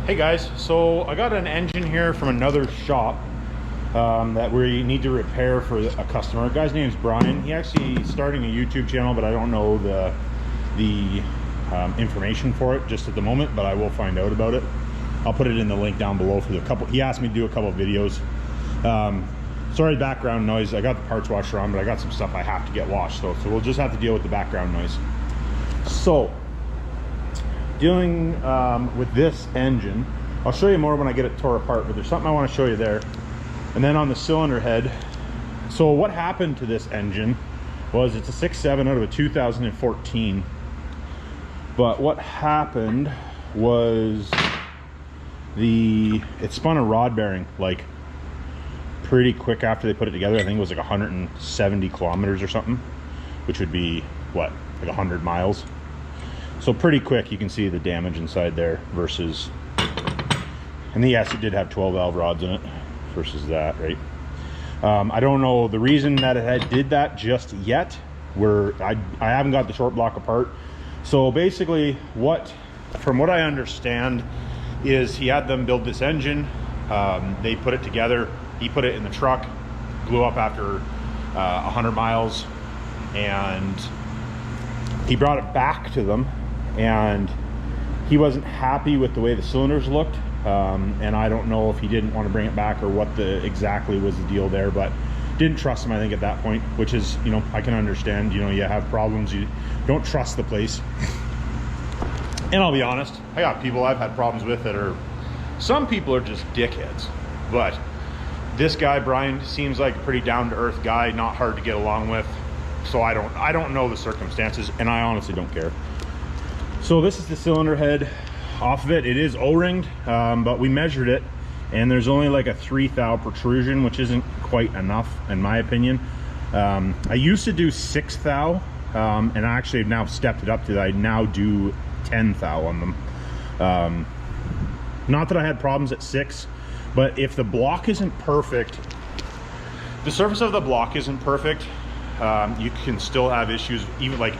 Hey guys, so I got an engine here from another shop that we need to repair for a customer. The guy's name is Brian. He actually starting a YouTube channel, but I don't know the information for it just at the moment, but I will find out about it. I'll put it in the link down below for the couple. He asked me to do a couple of videos. Sorry, background noise. I got the parts washer on, but I got some stuff I have to get washed, so we'll just have to deal with the background noise. So dealing with this engine, I'll show you more when I get it tore apart, but there's something I want to show you there. And then on the cylinder head, so what happened to this engine was it's a 6.7 out of a 2014, but what happened was it spun a rod bearing like pretty quick after they put it together. I think it was like 170 kilometers or something, which would be what, like 100 miles. So pretty quick. You can see the damage inside there versus, and yes, it did have 12 valve rods in it versus that, right? I don't know the reason that it did that just yet. I haven't got the short block apart. So basically from what I understand is he had them build this engine. They put it together. He put it in the truck, blew up after 100 miles, and he brought it back to them, and he wasn't happy with the way the cylinders looked, and I don't know if he didn't want to bring it back or what exactly was the deal there, but didn't trust him, I think, at that point, which is, you know, I can understand. You know, you have problems, you don't trust the place. And I'll be honest, I got people I've had problems with that some people are just dickheads, but this guy Brian seems like a pretty down-to-earth guy, not hard to get along with. So I don't know the circumstances, and I honestly don't care. So this is the cylinder head off of it. It is O-ringed, but we measured it, and there's only like a 3 thou protrusion, which isn't quite enough in my opinion. I used to do 6 thou, and I actually have now stepped it up to that. I now do 10 thou on them. Not that I had problems at 6, but if the block isn't perfect, the surface of the block isn't perfect, you can still have issues. Even like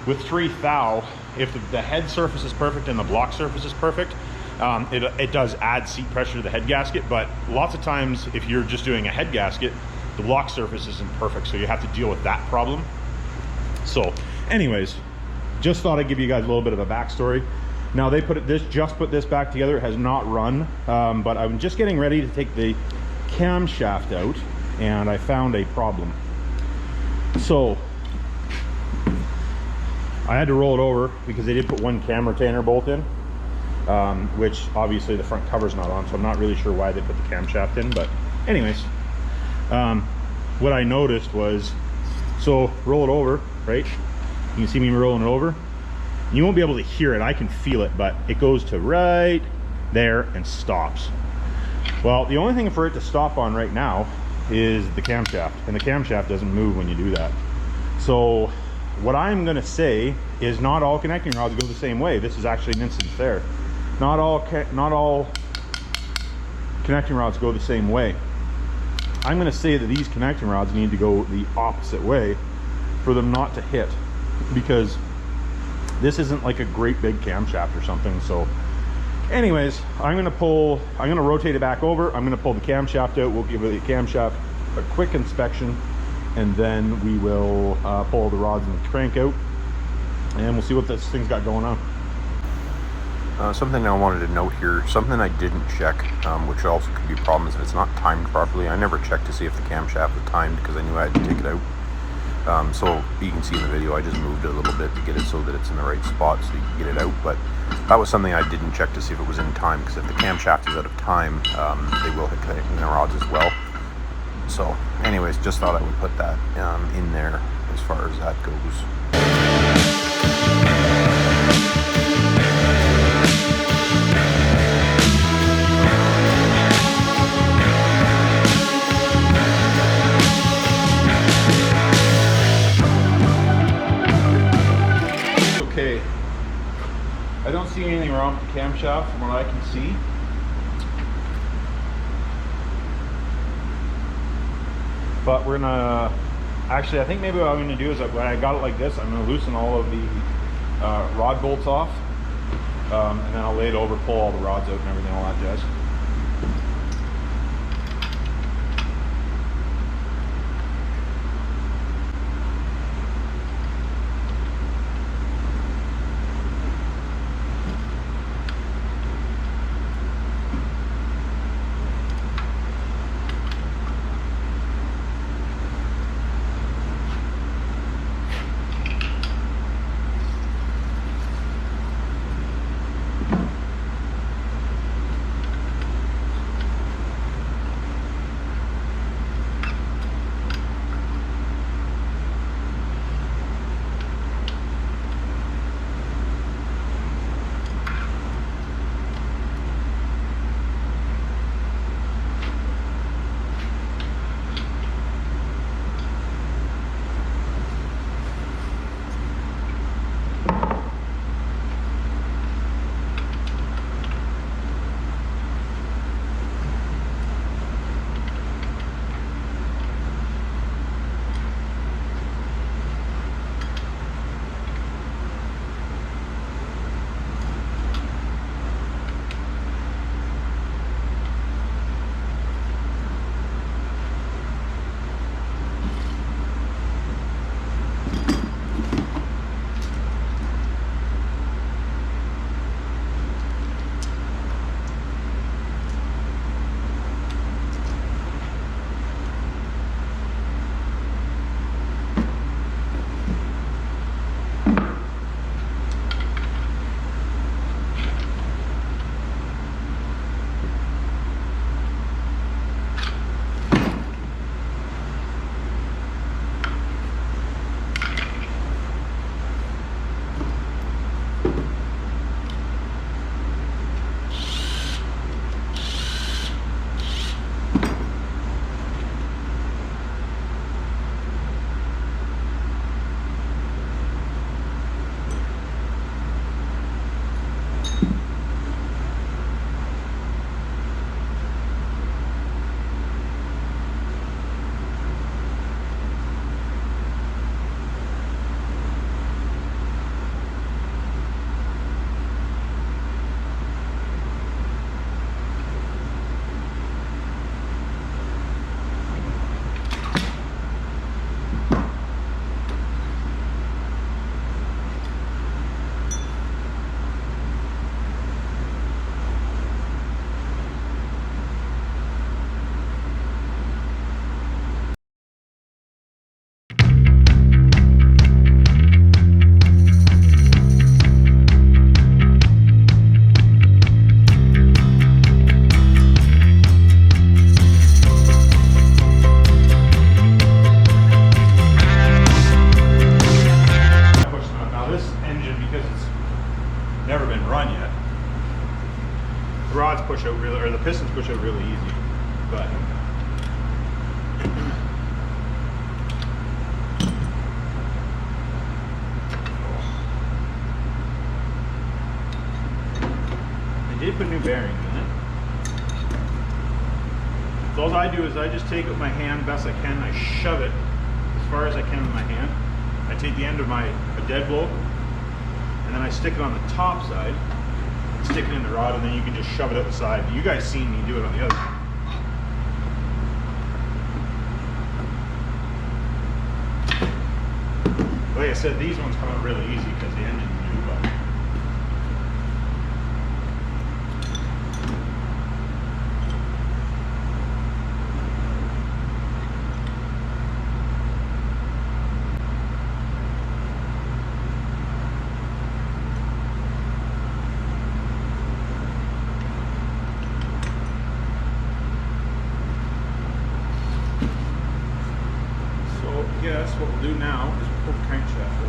with 3 thou, if the head surface is perfect and the block surface is perfect, it does add seat pressure to the head gasket. But lots of times if you're just doing a head gasket, the block surface isn't perfect, so you have to deal with that problem. So anyways, just thought I'd give you guys a little bit of a backstory. Now they just put this back together. It has not run, but I'm just getting ready to take the camshaft out, and I found a problem. So I had to roll it over because they did put one cam retainer bolt in, which obviously the front cover's not on, so I'm not really sure why they put the camshaft in. But anyways, what I noticed was, so roll it over, right? You can see me rolling it over. You won't be able to hear it. I can feel it, but it goes to right there and stops. Well, the only thing for it to stop on right now is the camshaft, and the camshaft doesn't move when you do that. So what I'm going to say is not all connecting rods go the same way. This is actually an instance there. Not all connecting rods go the same way. I'm going to say that these connecting rods need to go the opposite way for them not to hit, because this isn't like a great big camshaft or something. So anyways, I'm going to rotate it back over. I'm going to pull the camshaft out. We'll give the camshaft a quick inspection, and then we will pull the rods and the crank out, and we'll see what this thing's got going on. Something I wanted to note here, something I didn't check, which also could be a problem, is if it's not timed properly. I never checked to see if the camshaft was timed because I knew I had to take it out. So you can see in the video, I just moved it a little bit to get it so that it's in the right spot so you can get it out. But that was something I didn't check to see if it was in time, because if the camshaft is out of time, they will hit connecting the rods as well. So anyways, just thought I would put that in there as far as that goes. Okay, I don't see anything wrong with the camshaft from what I can see. But we're gonna, actually I think maybe what I'm gonna do is when I got it like this, I'm gonna loosen all of the rod bolts off, And then I'll lay it over, pull all the rods out and everything, all that jazz. Push out really, or the pistons push out really easy, but I did put new bearings in it. So all I do is I just take it with my hand best I can, I shove it as far as I can with my hand. I take the end of a dead blow, and then I stick it on the top side, stick it in the rod, and then you can just shove it out the side. You guys seen me do it on the other side. Like I said, these ones come out really easy because the engine's new, but yes, what we'll do now is we'll pull the crankshaft out.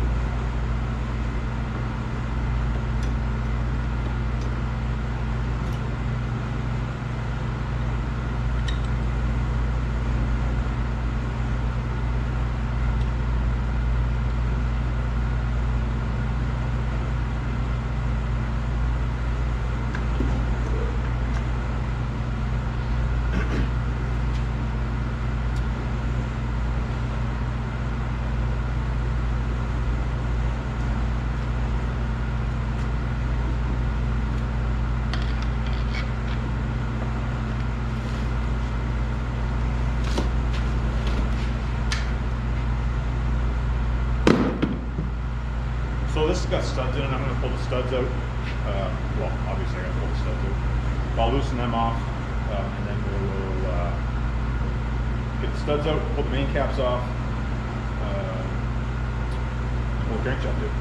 has got studs in it. I'm going to pull the studs out. Well, obviously I got to pull the studs out. I'll loosen them off, and then we'll get the studs out, pull the main caps off, and pull the crankshaft out.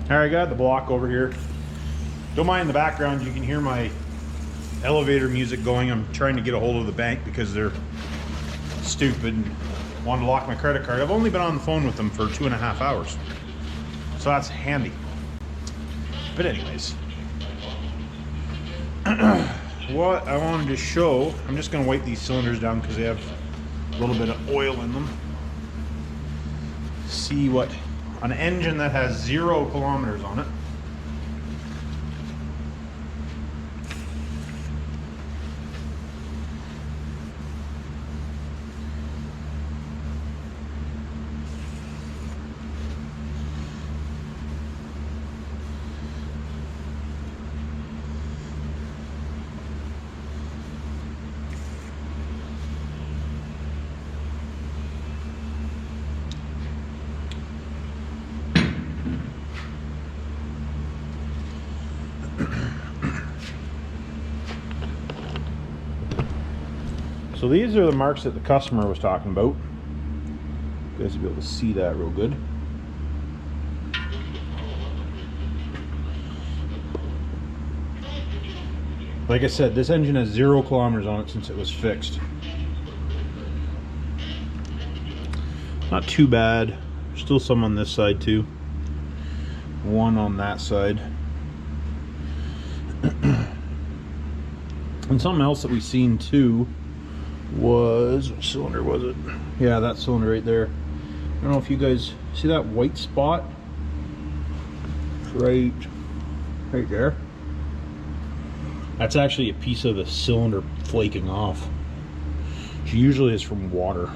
All right, I got the block over here. Don't mind the background, you can hear my elevator music going. I'm trying to get a hold of the bank because they're stupid and wanted to lock my credit card. I've only been on the phone with them for 2.5 hours. So that's handy. But anyways, what I wanted to show, I'm just gonna wipe these cylinders down because they have a little bit of oil in them. See what, an engine that has 0 kilometers on it. So these are the marks that the customer was talking about. You guys will be able to see that real good. Like I said, this engine has 0 kilometers on it since it was fixed. Not too bad. Still some on this side too. One on that side. And something else that we seen too was, what cylinder was it? Yeah, that cylinder right there. I don't know if you guys see that white spot right there. That's actually a piece of the cylinder flaking off. Which usually is from water.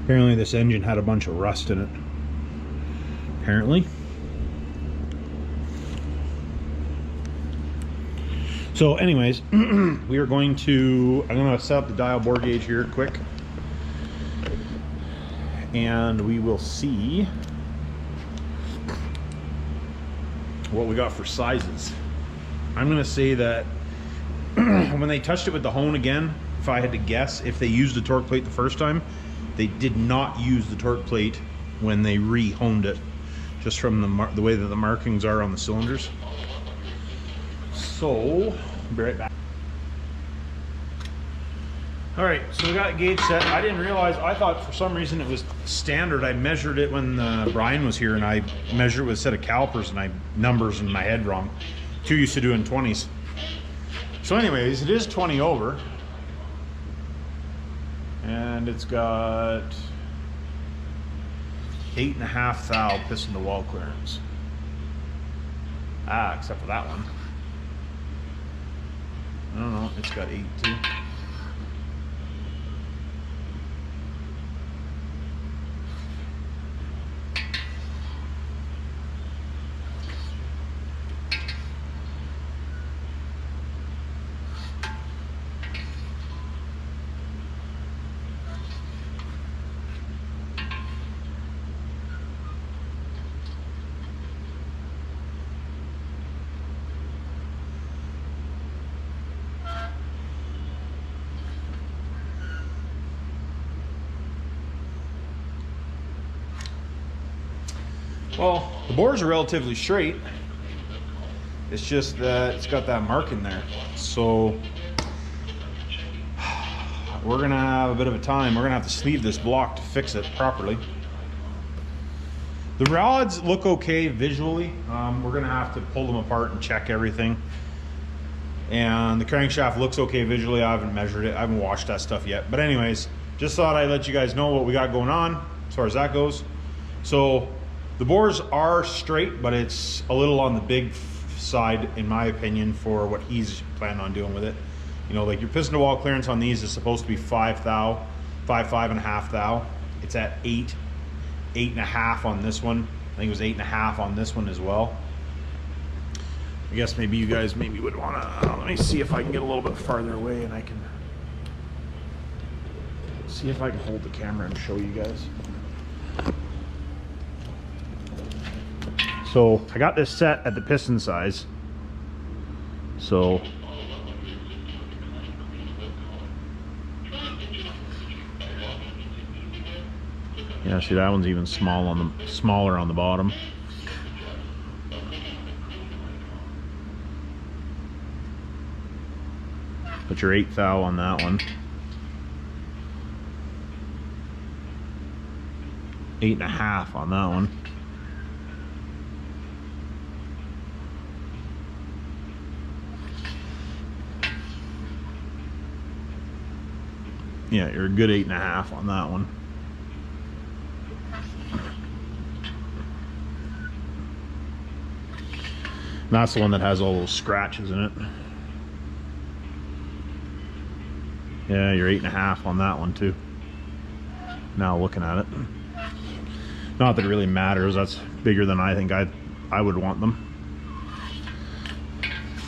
Apparently this engine had a bunch of rust in it. Apparently. So anyways, we are going to, I'm going to set up the dial bore gauge here quick. And we will see what we got for sizes. I'm going to say that when they touched it with the hone again, if I had to guess, if they used the torque plate the first time, they did not use the torque plate when they re-honed it, just from the way that the markings are on the cylinders. So, be right back. All right, so we got gauge set. I didn't realize, I thought for some reason it was standard. I measured it when Brian was here, and I measured it with a set of calipers, and I numbers in my head wrong. Too used to doing 20s. So anyways, it is 20 over. And it's got 8.5 thou piston to wall clearance. Ah, except for that one. I don't know, it's got 8 too. Well, the bores are relatively straight. It's just that it's got that mark in there. So we're gonna have a bit of a time. We're gonna have to sleeve this block to fix it properly. The rods look okay visually. We're gonna have to pull them apart and check everything. And the crankshaft looks okay visually. I haven't measured it. I haven't washed that stuff yet. But anyways, just thought I'd let you guys know what we got going on as far as that goes. So the bores are straight, but it's a little on the big side, in my opinion, for what he's planning on doing with it. You know, like your piston to wall clearance on these is supposed to be 5 thou, 5.5 thou. It's at 8, 8.5 on this one. I think it was 8.5 on this one as well. I guess maybe you guys maybe would want to, let me see if I can get a little bit farther away and I can see if I can hold the camera and show you guys. So I got this set at the piston size. So yeah, see that one's even smaller on the bottom. Put your 8 thou on that one. 8.5 on that one. Yeah, you're a good 8.5 on that one. And that's the one that has all those scratches in it. Yeah, you're 8.5 on that one too. Now looking at it. Not that it really matters. That's bigger than I think I would want them.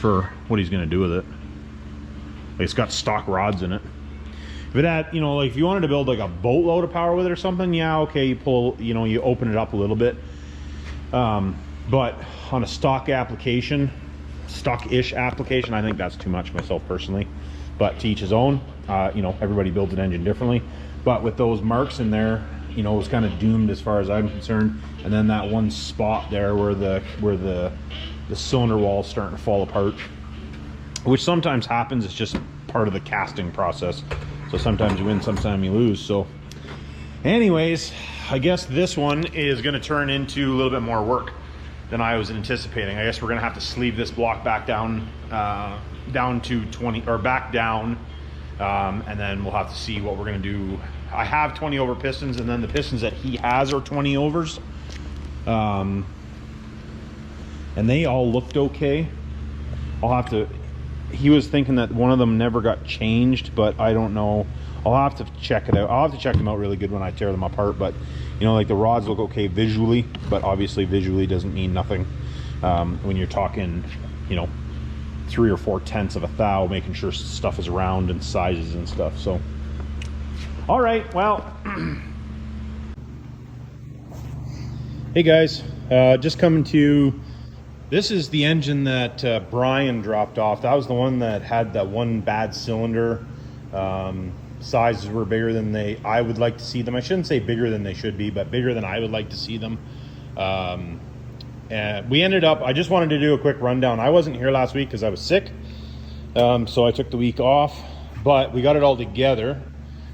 For what he's gonna do with it. Like, it's got stock rods in it. If it had, you know, like if you wanted to build like a boatload of power with it or something, yeah, okay, you pull, you know, you open it up a little bit. But on a stock application, stock-ish application, I think that's too much myself personally. but to each his own. You know, everybody builds an engine differently, but with those marks in there, you know, it was kind of doomed as far as I'm concerned. And then that one spot there where the cylinder wall's starting to fall apart, which sometimes happens. It's just part of the casting process. So sometimes you win, sometimes you lose. So anyways, I guess this one is going to turn into a little bit more work than I was anticipating. I guess we're going to have to sleeve this block back down, down to 20, or back down, and then we'll have to see what we're going to do. I have 20 over pistons, and then the pistons that he has are 20 overs. And they all looked okay. I'll have to, he was thinking that one of them never got changed, but I don't know. I'll have to check it out. I'll have to check them out really good when I tear them apart. But you know, like the rods look okay visually, but obviously visually doesn't mean nothing when you're talking, you know, 3 or 4 tenths of a thou, making sure stuff is round and sizes and stuff. So all right, well, hey guys, just coming to, this is the engine that Brian dropped off. That was the one that had that one bad cylinder. Sizes were bigger than I would like to see them. I shouldn't say bigger than they should be, but bigger than I would like to see them. And we ended up, I just wanted to do a quick rundown. I wasn't here last week because I was sick, so I took the week off, but we got it all together.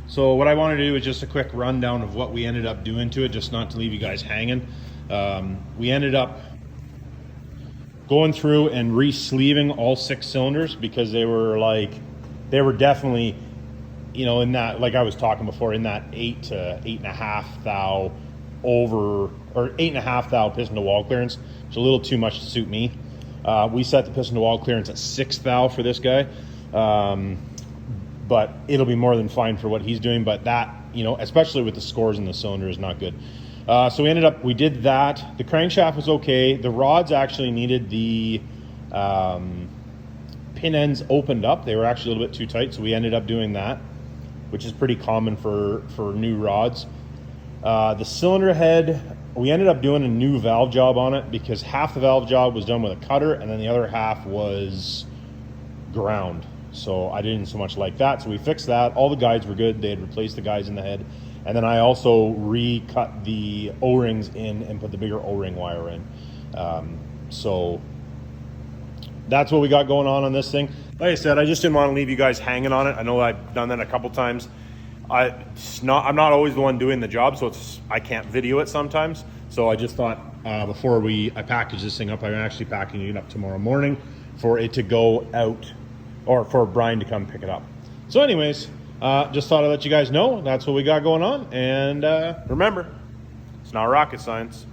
So what I want to do is just a quick rundown of what we ended up doing to it, just not to leave you guys hanging. We ended up going through and re-sleeving all 6 cylinders because they were definitely, you know, in that, like I was talking before, in that 8 to 8.5 thou over, or 8.5 thou piston to wall clearance. It's a little too much to suit me. We set the piston to wall clearance at 6 thou for this guy. But it'll be more than fine for what he's doing. But that, you know, especially with the scores in the cylinder, is not good. So we did that. The crankshaft was okay. The rods actually needed the pin ends opened up. They were actually a little bit too tight, so we ended up doing that, which is pretty common for new rods. The cylinder head, we ended up doing a new valve job on it because half the valve job was done with a cutter and then the other half was ground. So I didn't so much like that, so we fixed that. All the guides were good. They had replaced the guides in the head. And then I also recut the O-rings in and put the bigger O-ring wire in. So that's what we got going on this thing. Like I said, I just didn't want to leave you guys hanging on it. I know I've done that a couple times. I'm not always the one doing the job, so I can't video it sometimes. So I just thought before I package this thing up, I'm actually packaging it up tomorrow morning for it to go out, or for Brian to come pick it up. So anyways, just thought I'd let you guys know that's what we got going on. And remember, it's not rocket science.